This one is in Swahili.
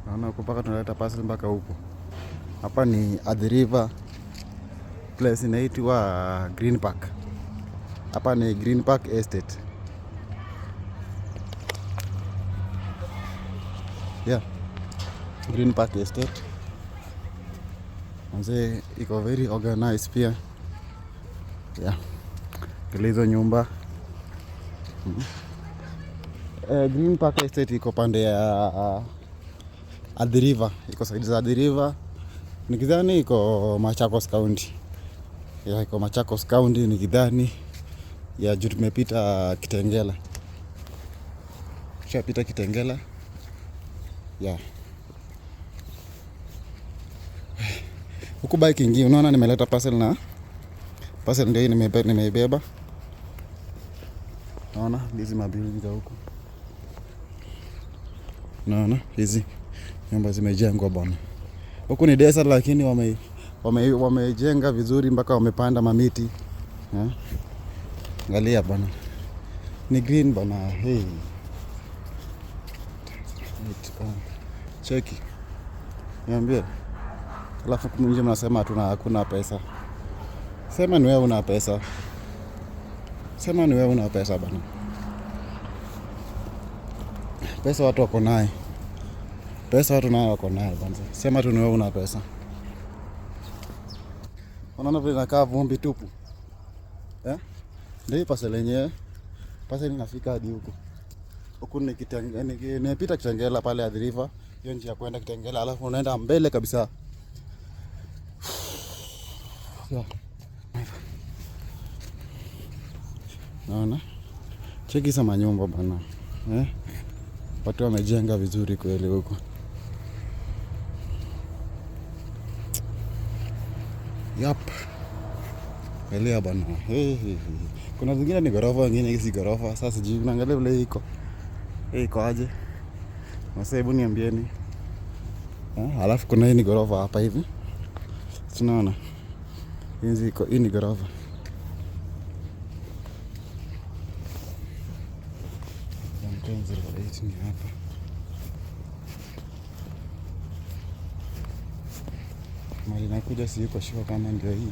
Naona huko mpaka tunaleta parcel mpaka huko. Hapa ni Athi River, place inaitwa Green Park. Hapa ni Green Park Estate. Yeah. Green Park Estate. Manze iko very organized pia. Yeah. Hizo nyumba. Green Park Estate iko pande ya Athi River. Iko side za Athi River. Nikidhani iko Machakos County. Yeah, iko Machakos County nikidhani. Ya juu tumepita Kitengela. Tushapita Kitengela. Yeah. Huku bike ingi unaona nimeleta parcel na parcel ndio nimeibeba. Naona hizi mabuilding za huku. Naona hizi nyumba zimejengwa bwana. Huku ni desert lakini wamejenga vizuri mpaka wamepanda mamiti. Angalia bwana. Ni green bwana. Hey. Cheki. Niambie. Alafu kumwinje mnasema hakuna pesa. Sema ni wewe una pesa. Sema ni wewe una pesa bwana. Pesa watu wako nayo. Pesa watu nao wako nayo bwana. Sema tu ni wewe una pesa. Unaona vile inakaa vumbi tupu. Ndio parcel yenyewe. Parcel inafika hadi huko. Huko ni nimepita Kitengela pale Athi River. Hiyo njia ya kwenda Kitengela alafu unaenda mbele kabisa. Yeah. Naona cheki za manyumba bana. Watu wamejenga vizuri kweli huko. Yap. Elia bana. Kuna zingine ni gorofa, nyingine si gorofa. Sasa sijui unaangalia vile iko. Iko aje? Sasa hebu niambieni. Alafu kuna hii ni gorofa hapa hivi. Tunaona. Hii ni gorofa. Ni hapa. Mali nakuja si yuko sure kama ndio hii.